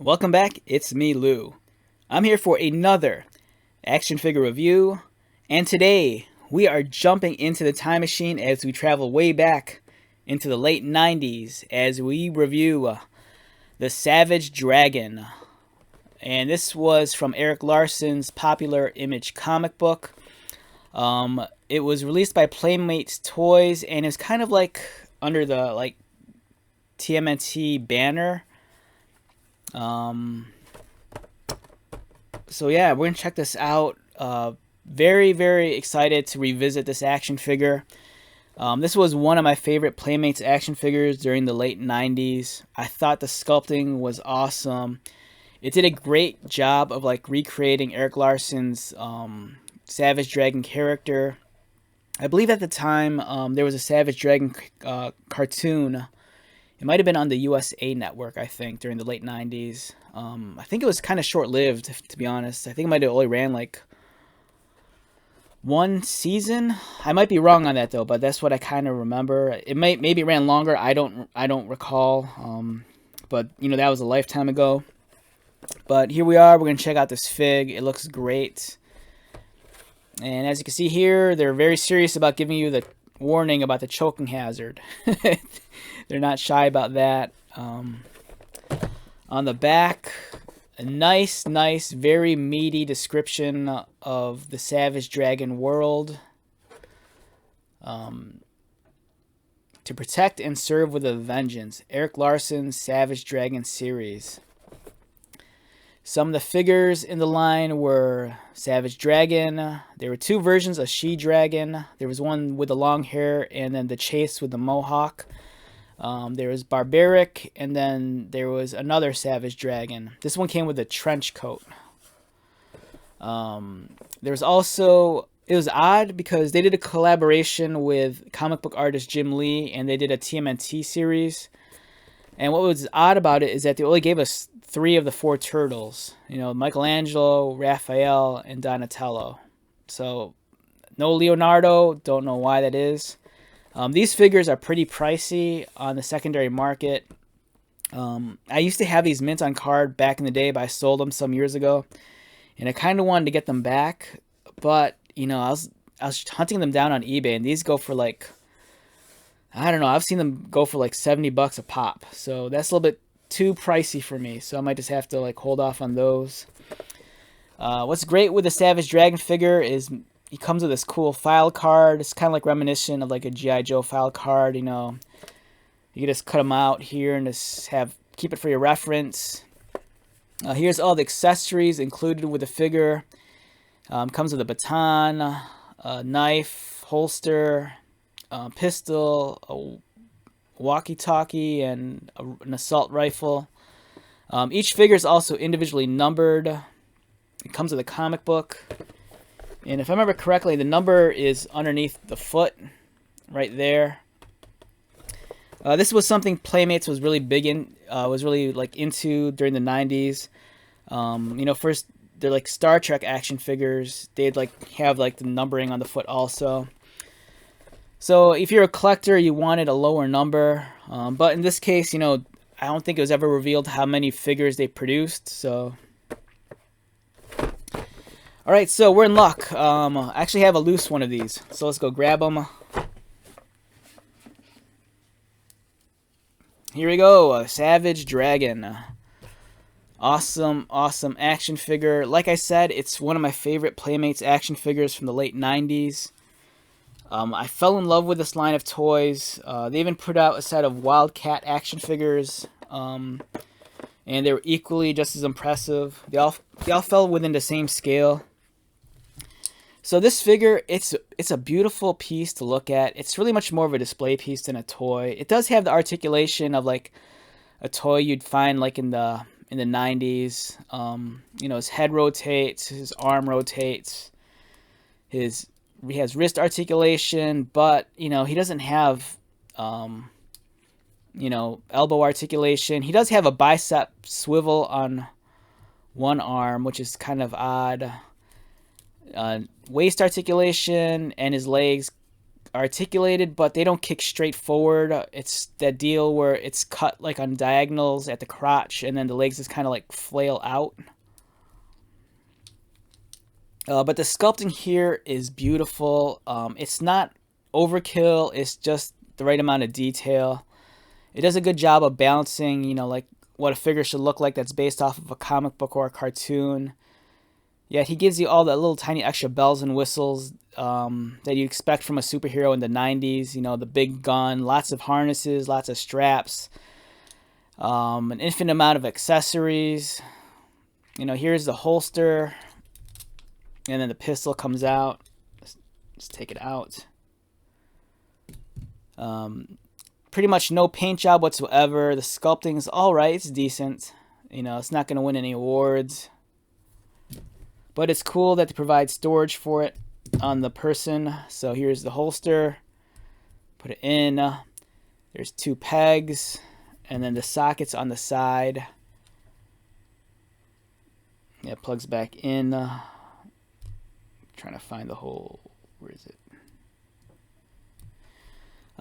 Welcome back, it's me, Lou. I'm here for another action figure review, and today we are jumping into the time machine as we travel way back into the late 90s as we review The Savage Dragon. And this was from Eric Larson's popular Image comic book. It was released by Playmates Toys, and it's kind of like under the TMNT banner. So yeah, we're gonna check this out. Very, very excited to revisit this action figure. This was one of my favorite Playmates action figures during the late 90s. I thought the sculpting was awesome. It did a great job of recreating Eric Larson's Savage Dragon character. I believe at the time there was a Savage Dragon cartoon. It might have been on the USA Network, I think, during the late 90s. I think it was kind of short-lived, to be honest. I think it might have only ran one season. I might be wrong on that though, but that's what I kind of remember. Maybe it ran longer. I don't recall. But that was a lifetime ago. But here we are. We're gonna check out this fig. It looks great. And as you can see here, they're very serious about giving you the warning about the choking hazard. They're not shy about that. On the back, a nice, very meaty description of the Savage Dragon world. To protect and serve with a vengeance. Eric Larson's Savage Dragon series. Some of the figures in the line were Savage Dragon. There were two versions of She-Dragon. There was one with the long hair and then the Chase with the mohawk. There was Barbaric, and then there was another Savage Dragon. This one came with a trench coat. There was also, it was odd because they did a collaboration with comic book artist Jim Lee, and they did a TMNT series. And what was odd about it is that they only gave us 3 of the 4 turtles. Michelangelo, Raphael, and Donatello. So, no Leonardo. Don't know why that is. These figures are pretty pricey on the secondary market. I used to have these mint on card back in the day, but I sold them some years ago. And I kind of wanted to get them back. But, I was hunting them down on eBay, and these go for I don't know, I've seen them go for $70 a pop. So that's a little bit too pricey for me. So I might just have to hold off on those. What's great with the Savage Dragon figure is he comes with this cool file card. It's kind of reminiscent of a G.I. Joe file card, You can just cut them out here and just keep it for your reference. Here's all the accessories included with the figure. Comes with a baton, a knife, holster, pistol, a walkie-talkie, and an assault rifle. Each figure is also individually numbered. It comes with a comic book. And if I remember correctly, the number is underneath the foot, right there. This was something Playmates was really big in, was really into during the 90s. First they're Star Trek action figures. They'd have the numbering on the foot also. So if you're a collector, you wanted a lower number. But in this case, I don't think it was ever revealed how many figures they produced. So, all right, so we're in luck. I actually have a loose one of these. So let's go grab them. Here we go, a Savage Dragon. Awesome action figure. Like I said, it's one of my favorite Playmates action figures from the late 90s. I fell in love with this line of toys. They even put out a set of Wildcat action figures, and they were equally just as impressive. They all fell within the same scale. So this figure, it's a beautiful piece to look at. It's really much more of a display piece than a toy. It does have the articulation of a toy you'd find in the 90s. His head rotates, his arm rotates, he has wrist articulation, but he doesn't have elbow articulation. He does have a bicep swivel on one arm, which is kind of odd. Waist articulation, and his legs articulated, but they don't kick straight forward. It's that deal where it's cut like on diagonals at the crotch, and then the legs just kind of like flail out. But the sculpting here is beautiful. It's not overkill. It's just the right amount of detail. It does a good job of balancing, like what a figure should look like that's based off of a comic book or a cartoon. Yet he gives you all the little tiny extra bells and whistles that you expect from a superhero in the 90s. The big gun, lots of harnesses, lots of straps, an infinite amount of accessories. Here's the holster, and then the pistol comes out. Let's take it out. Pretty much no paint job whatsoever. The sculpting is alright. It's decent. It's not going to win any awards. But it's cool that they provide storage for it on the person. So here's the holster. Put it in. There's 2 pegs. And then the sockets on the side. Yeah, it plugs back in. Trying to find the hole. Where is it?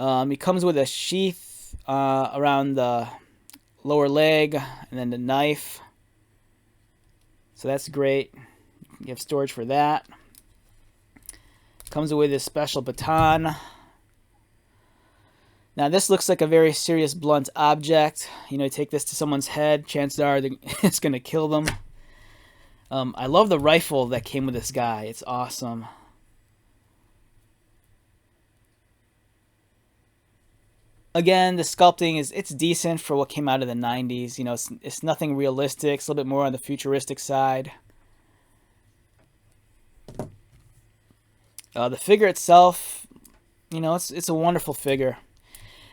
It comes with a sheath around the lower leg, and then the knife. So that's great. You have storage for that. Comes with a special baton. Now this looks like a very serious blunt object. You take this to someone's head, chances are it's going to kill them. I love the rifle that came with this guy. It's awesome. Again, the sculpting it's decent for what came out of the 90s. It's nothing realistic. It's a little bit more on the futuristic side. The figure itself, it's a wonderful figure.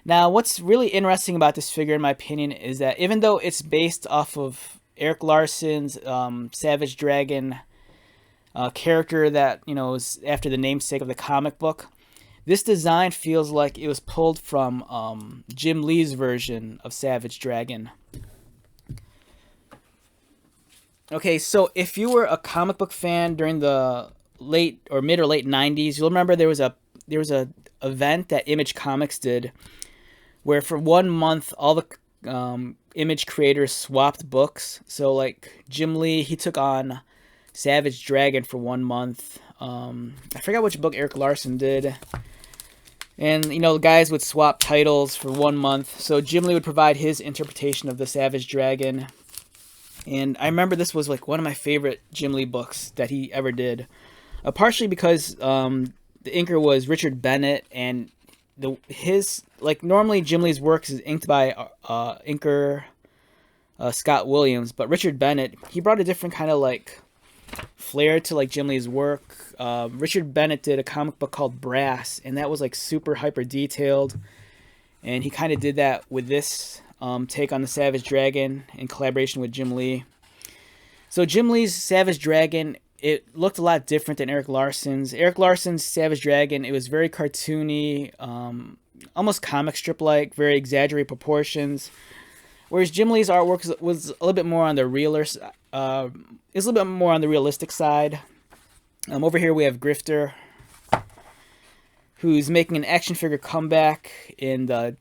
Now, what's really interesting about this figure, in my opinion, is that even though it's based off of Eric Larsen's Savage Dragon character that, is after the namesake of the comic book, this design feels like it was pulled from Jim Lee's version of Savage Dragon. Okay, so if you were a comic book fan during the mid or late 90s, you'll remember there was a event that Image Comics did where for 1 month all the Image creators swapped books. So like Jim Lee, he took on Savage Dragon for 1 month. I forgot which book Eric Larsen did. And, the guys would swap titles for 1 month. So Jim Lee would provide his interpretation of the Savage Dragon. And I remember this was like one of my favorite Jim Lee books that he ever did. Partially because the inker was Richard Bennett, and normally Jim Lee's work is inked by inker Scott Williams, but Richard Bennett, he brought a different kind of flair to Jim Lee's work. Richard Bennett did a comic book called Brass, and that was super hyper detailed, and he kind of did that with this take on the Savage Dragon in collaboration with Jim Lee. So Jim Lee's Savage Dragon, it looked a lot different than Eric Larsen's. Eric Larsen's Savage Dragon, it was very cartoony, almost comic strip like, very exaggerated proportions. Whereas Jim Lee's artwork was a little bit more on the realistic side. Over here we have Grifter, who's making an action figure comeback in the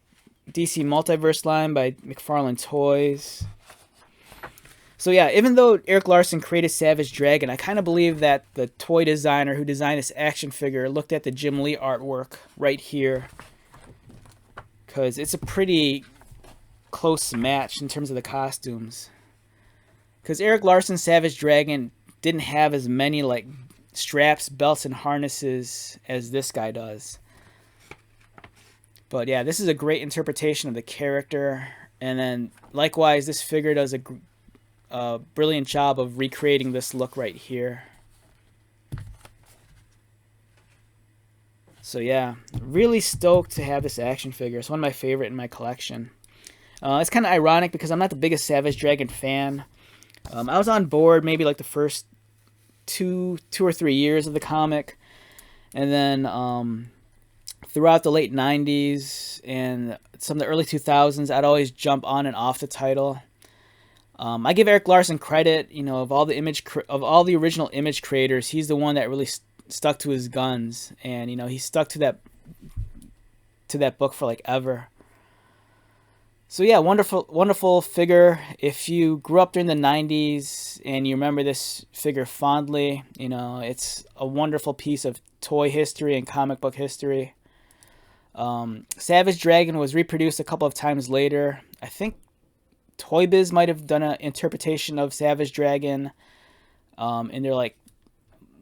DC Multiverse line by McFarlane Toys. So yeah, even though Eric Larsen created Savage Dragon, I kind of believe that the toy designer who designed this action figure looked at the Jim Lee artwork right here, because it's a pretty close match in terms of the costumes. Because Eric Larsen's Savage Dragon didn't have as many straps, belts, and harnesses as this guy does. But yeah, this is a great interpretation of the character. And then likewise, this figure does a brilliant job of recreating this look right here. So yeah, really stoked to have this action figure. It's one of my favorite in my collection. It's kind of ironic because I'm not the biggest Savage Dragon fan. I was on board maybe the first two or 3 years of the comic, and then throughout the late 90s and some of the early 2000s, I'd always jump on and off the title. I give Eric Larsen credit, of all the original Image creators, he's the one that really stuck to his guns, and he stuck to that to that book for like ever. So yeah, wonderful figure. If you grew up during the 90s and you remember this figure fondly, you know, it's a wonderful piece of toy history and comic book history. Savage Dragon was reproduced a couple of times later. I think Toy Biz might have done an interpretation of Savage Dragon, and they're like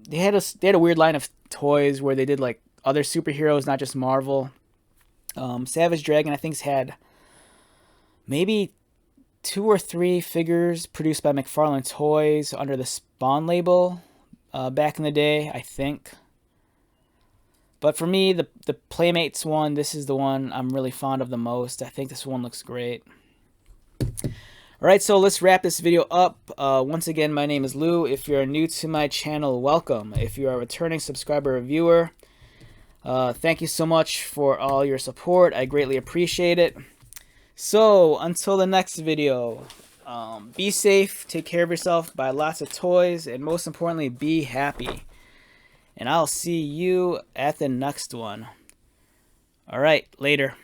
they had a weird line of toys where they did like other superheroes, not just Marvel. Savage Dragon, I think, has had maybe 2 or 3 figures produced by McFarlane Toys under the Spawn label back in the day, I think. But for me, the Playmates one, this is the one I'm really fond of the most. I think this one looks great. Alright, so let's wrap this video up. Once again, my name is Lou. If you're new to my channel, welcome. If you're a returning subscriber or viewer, thank you so much for all your support. I greatly appreciate it. So, until the next video, be safe, take care of yourself, buy lots of toys, and most importantly, be happy. And I'll see you at the next one. Alright, later.